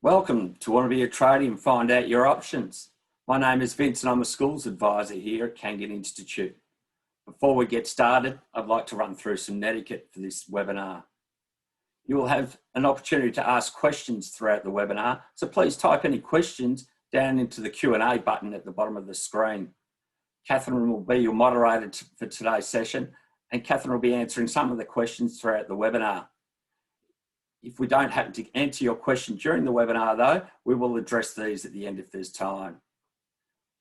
Welcome to Want to Be a Tradie and Find Out Your Options. My name is Vince and I'm a schools advisor here at Kangan Institute. Before we get started, I'd like to run through some etiquette for this webinar. You will have an opportunity to ask questions throughout the webinar, so please type any questions down into the Q&A button at the bottom of the screen. Catherine will be your moderator for today's session, and Catherine will be answering some of the questions throughout the webinar. If we don't happen to answer your question during the webinar though, we will address these at the end if there's time.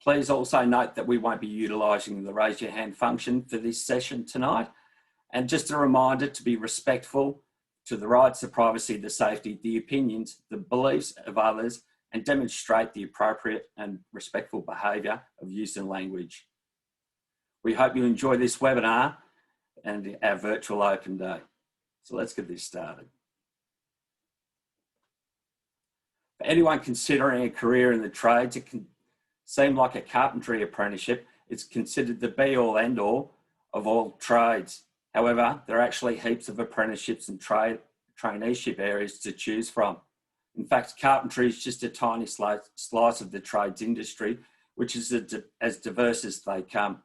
Please also note that we won't be utilising the raise your hand function for this session tonight. And just a reminder to be respectful to the rights, the privacy, the safety, the opinions, the beliefs of others, and demonstrate the appropriate and respectful behaviour of use and language. We hope you enjoy this webinar and our virtual open day. So let's get this started. For anyone considering a career in the trades, it can seem like a carpentry apprenticeship. It's considered the be-all, end-all of all trades. However, there are actually heaps of apprenticeships and traineeship areas to choose from. In fact, carpentry is just a tiny slice of the trades industry, which is as diverse as they come.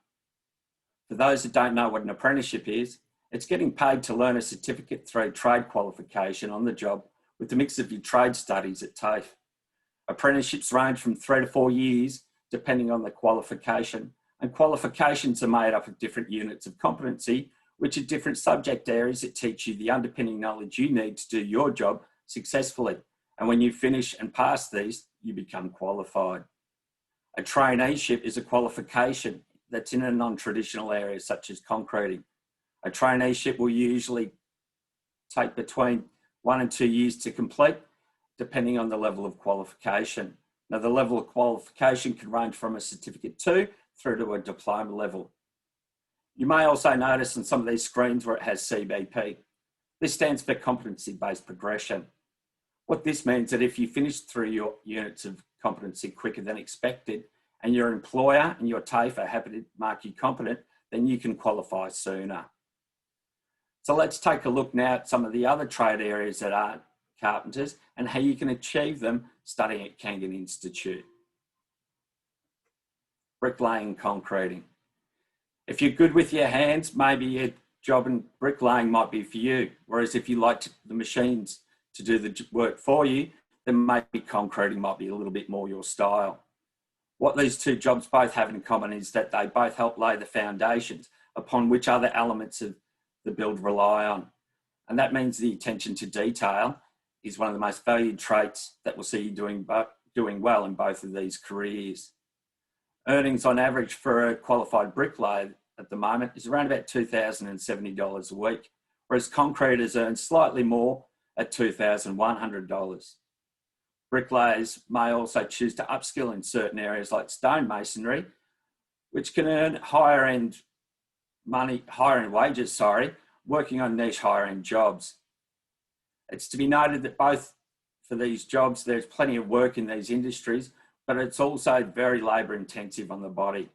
For those who don't know what an apprenticeship is, it's getting paid to learn a certificate through trade qualification on the job with a mix of your trade studies at TAFE. Apprenticeships range from 3 to 4 years, depending on the qualification, and qualifications are made up of different units of competency, which are different subject areas that teach you the underpinning knowledge you need to do your job successfully. And when you finish and pass these, you become qualified. A traineeship is a qualification that's in a non-traditional area, such as concreting. A traineeship will usually take between 1 and 2 years to complete, depending on the level of qualification. Now, the level of qualification can range from a certificate 2 through to a diploma level. You may also notice on some of these screens where it has CBP. This stands for competency-based progression. What this means that if you finish through your units of competency quicker than expected, and your employer and your TAFE are happy to mark you competent, then you can qualify sooner. So let's take a look now at some of the other trade areas that aren't carpenters and how you can achieve them studying at Kangan Institute. Bricklaying and concreting. If you're good with your hands, maybe a job in bricklaying might be for you. Whereas if you like the machines to do the work for you, then maybe concreting might be a little bit more your style. What these two jobs both have in common is that they both help lay the foundations upon which other elements of the build rely on. And that means the attention to detail is one of the most valued traits that will see you doing well in both of these careers. Earnings on average for a qualified bricklayer at the moment is around about $2,070 a week, whereas concreters earn slightly more at $2,100. Bricklayers may also choose to upskill in certain areas like stonemasonry, which can earn higher end wages, working on niche higher end jobs. It's to be noted that both for these jobs, there's plenty of work in these industries, but it's also very labour intensive on the body.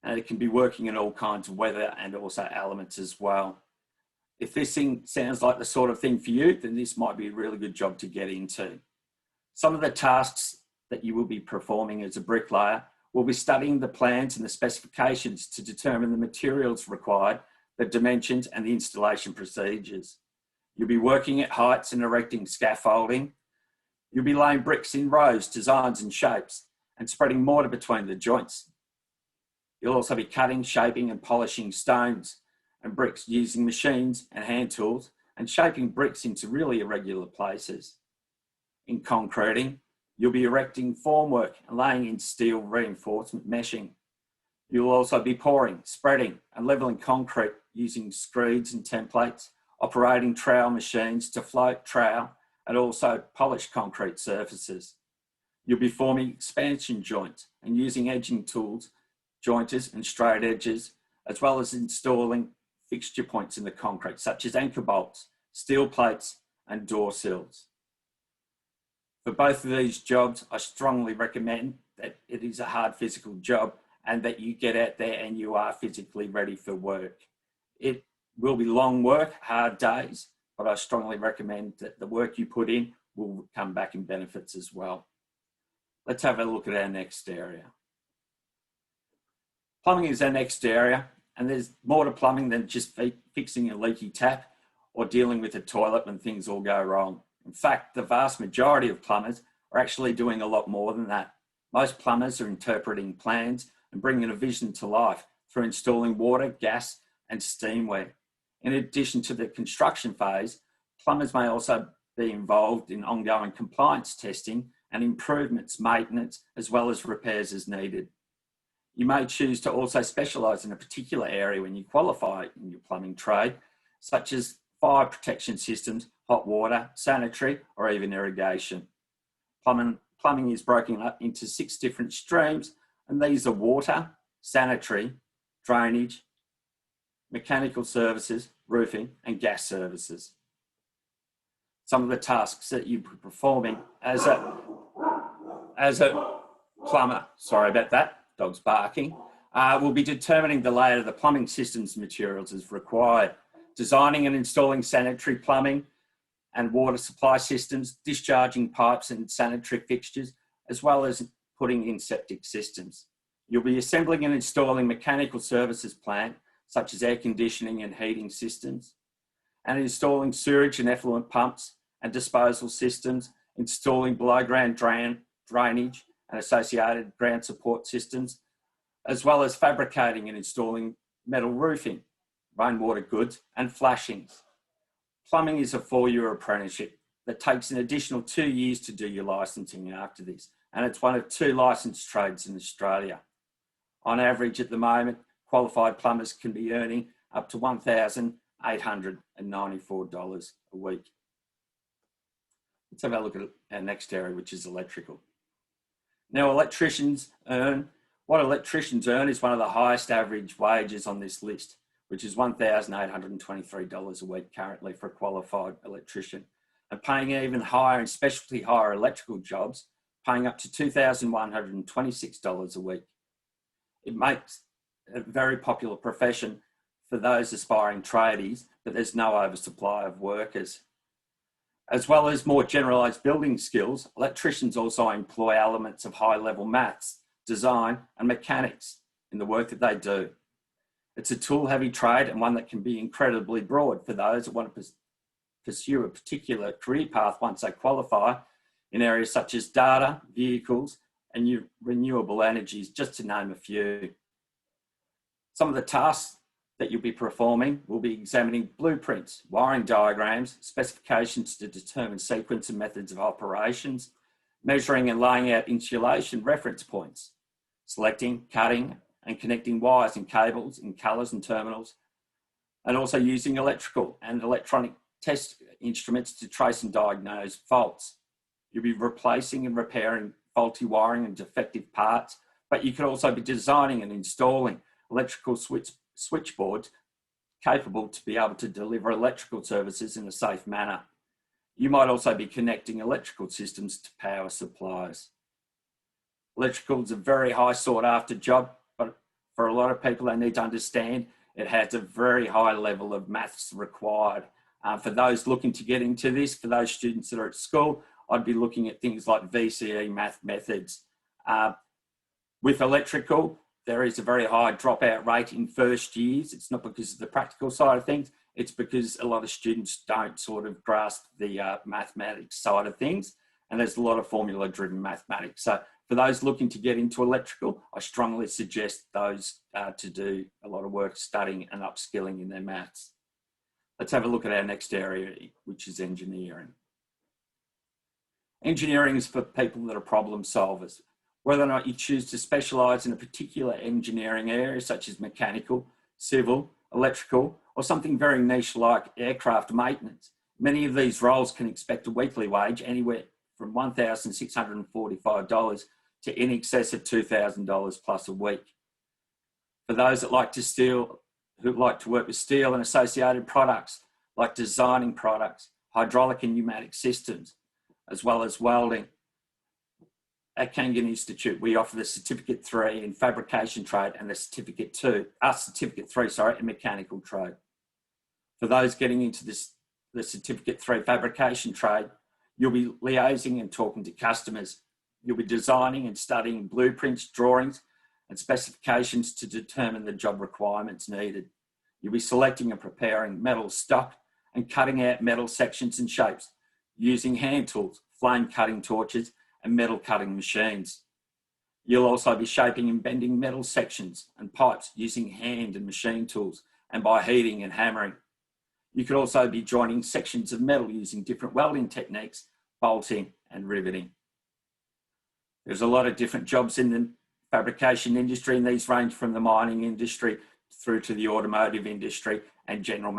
And it can be working in all kinds of weather and also elements as well. If this thing sounds like the sort of thing for you, then this might be a really good job to get into. Some of the tasks that you will be performing as a bricklayer will be studying the plans and the specifications to determine the materials required, the dimensions and the installation procedures. You'll be working at heights and erecting scaffolding. You'll be laying bricks in rows, designs and shapes and spreading mortar between the joints. You'll also be cutting, shaping and polishing stones and bricks using machines and hand tools and shaping bricks into really irregular places. In concreting, you'll be erecting formwork and laying in steel reinforcement meshing. You'll also be pouring, spreading and levelling concrete using screeds and templates, operating trowel machines to float, trowel and also polish concrete surfaces. You'll be forming expansion joints and using edging tools, jointers and straight edges, as well as installing fixture points in the concrete, such as anchor bolts, steel plates and door sills. For both of these jobs, I strongly recommend that it is a hard physical job and that you get out there and you are physically ready for work. It will be long work, hard days, but I strongly recommend that the work you put in will come back in benefits as well. Let's have a look at our next area. Plumbing is our next area, and there's more to plumbing than just fixing a leaky tap or dealing with a toilet when things all go wrong. In fact, the vast majority of plumbers are actually doing a lot more than that. Most plumbers are interpreting plans and bringing a vision to life through installing water, gas, and steamware. In addition to the construction phase, plumbers may also be involved in ongoing compliance testing and improvements, maintenance, as well as repairs as needed. You may choose to also specialise in a particular area when you qualify in your plumbing trade, such as fire protection systems, hot water, sanitary, or even irrigation. Plumbing is broken up into 6 different streams, and these are water, sanitary, drainage, mechanical services, roofing, and gas services. Some of the tasks that you'll be performing as a plumber, sorry about that, dog's barking, will be determining the layout of the plumbing systems materials as required, designing and installing sanitary plumbing and water supply systems, discharging pipes and sanitary fixtures, as well as putting in septic systems. You'll be assembling and installing mechanical services plant, such as air conditioning and heating systems, and installing sewage and effluent pumps and disposal systems, installing below ground drainage and associated ground support systems, as well as fabricating and installing metal roofing, rainwater goods, and flashings. Plumbing is a 4-year apprenticeship that takes an additional 2 years to do your licensing after this, and it's one of 2 licensed trades in Australia. On average, at the moment, qualified plumbers can be earning up to $1,894 a week. Let's have a look at our next area, which is electrical. Now, what electricians earn is one of the highest average wages on this list, which is $1,823 a week currently for a qualified electrician, and paying even higher in specialty higher electrical jobs, paying up to $2,126 a week. It makes a very popular profession for those aspiring tradies, but there's no oversupply of workers. As well as more generalised building skills, electricians also employ elements of high-level maths, design and mechanics in the work that they do. It's a tool-heavy trade and one that can be incredibly broad for those that want to pursue a particular career path once they qualify in areas such as data, vehicles and renewable energies, just to name a few. Some of the tasks that you'll be performing will be examining blueprints, wiring diagrams, specifications to determine sequence and methods of operations, measuring and laying out insulation reference points, selecting, cutting and connecting wires and cables in colours and terminals, and also using electrical and electronic test instruments to trace and diagnose faults. You'll be replacing and repairing faulty wiring and defective parts, but you could also be designing and installing electrical switchboards capable to be able to deliver electrical services in a safe manner. You might also be connecting electrical systems to power supplies. Electrical is a very high sought after job, but for a lot of people, they need to understand it has a very high level of maths required. For those looking to get into this, for those students that are at school, I'd be looking at things like VCE math methods. With electrical, there is a very high dropout rate in first years. It's not because of the practical side of things, it's because a lot of students don't sort of grasp the mathematics side of things, and there's a lot of formula-driven mathematics. So for those looking to get into electrical, I strongly suggest those to do a lot of work studying and upskilling in their maths. Let's have a look at our next area, which is engineering. Engineering is for people that are problem solvers. Whether or not you choose to specialise in a particular engineering area, such as mechanical, civil, electrical, or something very niche like aircraft maintenance, many of these roles can expect a weekly wage anywhere from $1,645 to in excess of $2,000 plus a week. For those that like to work with steel and associated products, like designing products, hydraulic and pneumatic systems, as well as welding, at Kangan Institute, we offer the Certificate 3 in Fabrication Trade and the Certificate 3 in Mechanical Trade. For those getting into the Certificate 3 Fabrication Trade, You'll be liaising and talking to customers. You'll be designing and studying blueprints, drawings, and specifications to determine the job requirements needed. You'll be selecting and preparing metal stock and cutting out metal sections and shapes using hand tools, flame cutting torches, and metal cutting machines. You'll also be shaping and bending metal sections and pipes using hand and machine tools and by heating and hammering. You could also be joining sections of metal using different welding techniques, bolting and riveting. There's a lot of different jobs in the fabrication industry, and these range from the mining industry through to the automotive industry and general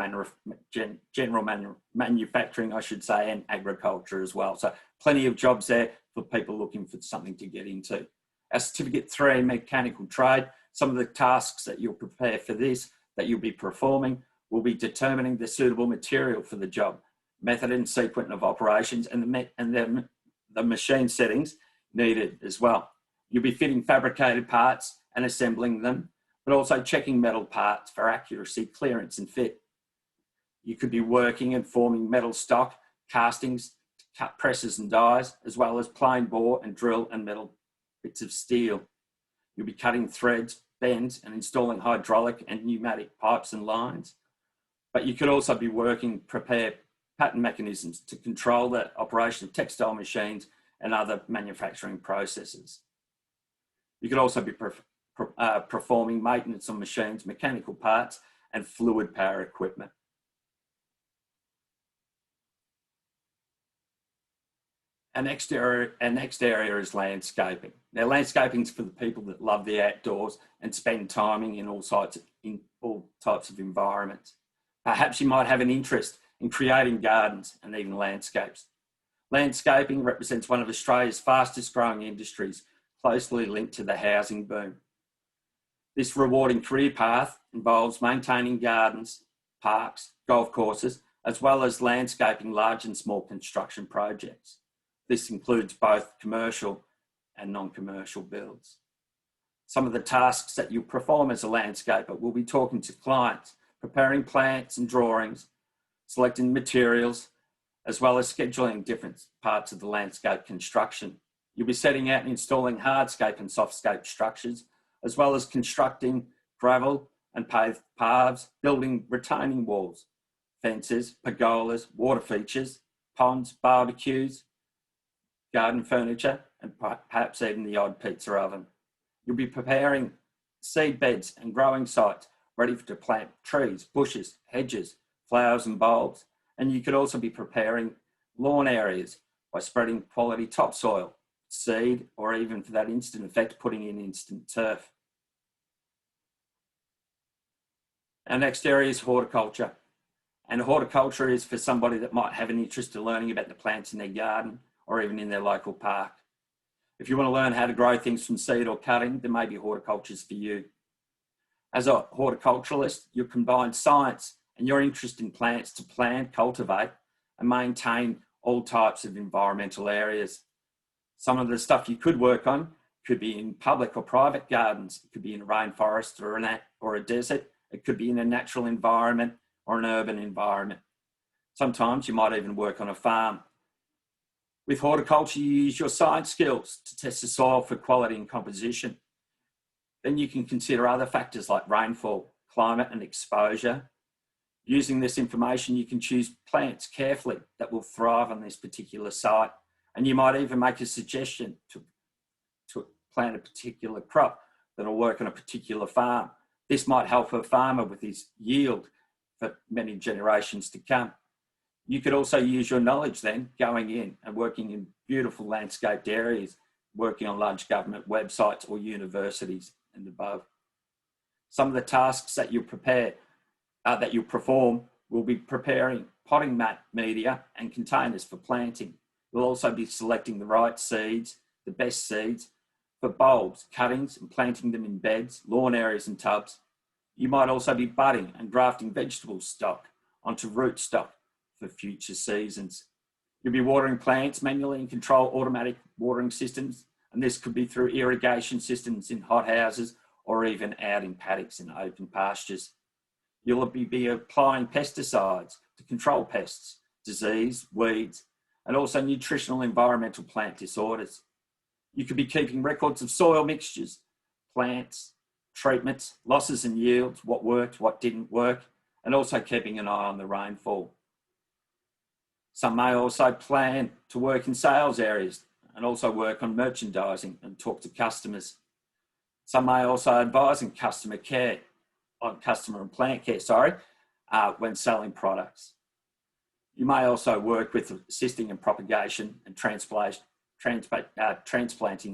manufacturing, I should say, and agriculture as well. So plenty of jobs there for people looking for something to get into. Our Certificate 3 in Mechanical Trade, some of the tasks that you'll prepare for this, that you'll be performing, will be determining the suitable material for the job, method and sequence of operations, and the machine settings needed as well. You'll be fitting fabricated parts and assembling them, but also checking metal parts for accuracy, clearance, and fit. You could be working and forming metal stock, castings, cut presses and dies, as well as plain bore and drill and metal bits of steel. You'll be cutting threads, bends, and installing hydraulic and pneumatic pipes and lines. But you could also be working, prepare pattern mechanisms to control the operation of textile machines and other manufacturing processes. You could also be performing maintenance on machines, mechanical parts, and fluid power equipment. Our next area is landscaping. Now, landscaping is for the people that love the outdoors and spend timing in all types of environments. Perhaps you might have an interest in creating gardens and even landscapes. Landscaping represents one of Australia's fastest growing industries, closely linked to the housing boom. This rewarding career path involves maintaining gardens, parks, golf courses, as well as landscaping large and small construction projects. This includes both commercial and non-commercial builds. Some of the tasks that you perform as a landscaper will be talking to clients, preparing plants and drawings, selecting materials, as well as scheduling different parts of the landscape construction. You'll be setting out and installing hardscape and softscape structures, as well as constructing gravel and paved paths, building retaining walls, fences, pergolas, water features, ponds, barbecues, garden furniture, and perhaps even the odd pizza oven. You'll be preparing seed beds and growing sites ready to plant trees, bushes, hedges, flowers and bulbs. And you could also be preparing lawn areas by spreading quality topsoil, seed, or even for that instant effect, putting in instant turf. Our next area is horticulture. And horticulture is for somebody that might have an interest in learning about the plants in their garden or even in their local park. If you want to learn how to grow things from seed or cutting, then maybe horticulture's for you. As a horticulturalist, you combine science and your interest in plants to plan, cultivate, and maintain all types of environmental areas. Some of the stuff you could work on could be in public or private gardens. It could be in a rainforest or a desert. It could be in a natural environment or an urban environment. Sometimes you might even work on a farm. With horticulture, you use your science skills to test the soil for quality and composition. Then you can consider other factors like rainfall, climate, and exposure. Using this information, you can choose plants carefully that will thrive on this particular site. And you might even make a suggestion to plant a particular crop that will work on a particular farm. This might help a farmer with his yield for many generations to come. You could also use your knowledge then going in and working in beautiful landscaped areas, working on large government websites or universities and above. Some of the tasks that you perform will be preparing potting mat media and containers for planting. You'll also be selecting the right seeds, the best seeds for bulbs, cuttings, and planting them in beds, lawn areas and tubs. You might also be budding and grafting vegetable stock onto root stock for future seasons. You'll be watering plants manually and control automatic watering systems, and this could be through irrigation systems in hothouses or even out in paddocks and open pastures. You'll be applying pesticides to control pests, disease, weeds, and also nutritional environmental plant disorders. You could be keeping records of soil mixtures, plants, treatments, losses and yields, what worked, what didn't work, and also keeping an eye on the rainfall. Some may also plan to work in sales areas and also work on merchandising and talk to customers. Some may also advise in customer care, on customer and plant care, when selling products. You may also work with assisting in propagation and transplanting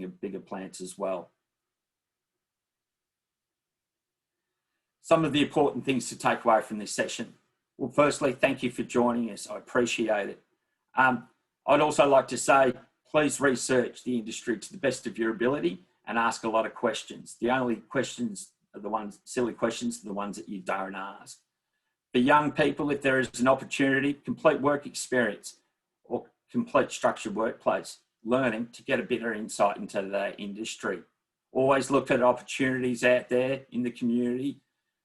of bigger plants as well. Some of the important things to take away from this session. Well, firstly, thank you for joining us. I appreciate it. I'd also like to say, please research the industry to the best of your ability and ask a lot of questions. The only questions are the ones, silly questions, are the ones that you don't ask. For young people, if there is an opportunity, complete work experience or complete structured workplace learning to get a better insight into that industry. Always look at opportunities out there in the community,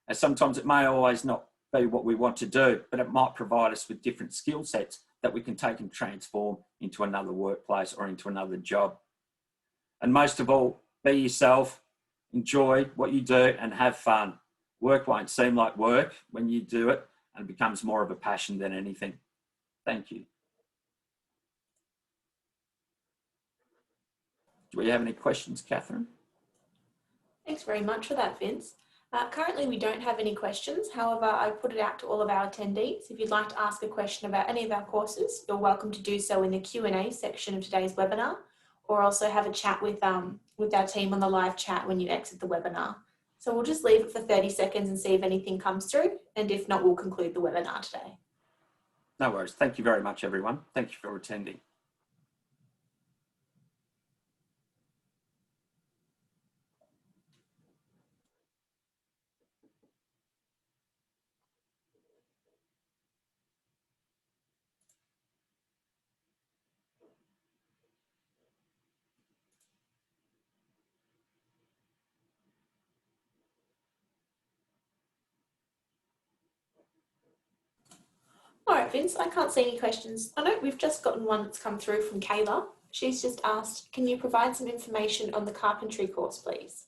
as sometimes it may always not be what we want to do, but it might provide us with different skill sets that we can take and transform into another workplace or into another job. And most of all, be yourself, enjoy what you do and have fun. Work won't seem like work when you do it, and it becomes more of a passion than anything. Thank you. Do we have any questions, Catherine? Thanks very much for that, Vince. Currently, we don't have any questions. However, I put it out to all of our attendees. If you'd like to ask a question about any of our courses, you're welcome to do so in the Q&A section of today's webinar, or also have a chat with our team on the live chat when you exit the webinar. So we'll just leave it for 30 seconds and see if anything comes through. And if not, we'll conclude the webinar today. No worries. Thank you very much, everyone. Thank you for attending. All right, Vince, I can't see any questions. I know we've just gotten one that's come through from Kayla. She's just asked, can you provide some information on the carpentry course, please?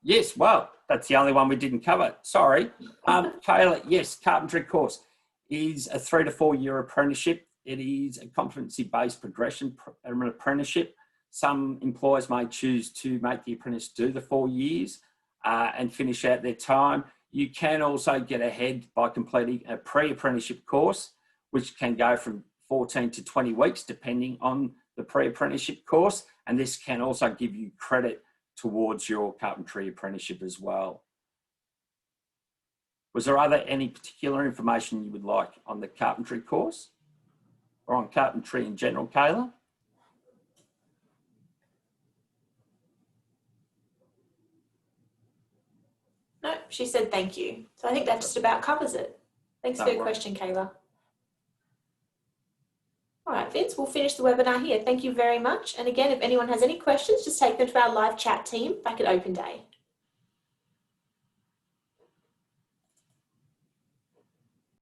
Yes, well, that's the only one we didn't cover. Sorry. Kayla, yes, carpentry course is a 3 to 4 year apprenticeship. It is a competency-based progression apprenticeship. Some employers may choose to make the apprentice do the 4 years and finish out their time. You can also get ahead by completing a pre-apprenticeship course, which can go from 14 to 20 weeks, depending on the pre-apprenticeship course. And this can also give you credit towards your carpentry apprenticeship as well. Was there any particular information you would like on the carpentry course or on carpentry in general, Kayla? No, she said thank you. So I think that just about covers it. Thanks for your question, Kayla. All right, Vince, we'll finish the webinar here. Thank you very much. And again, if anyone has any questions, just take them to our live chat team back at Open Day.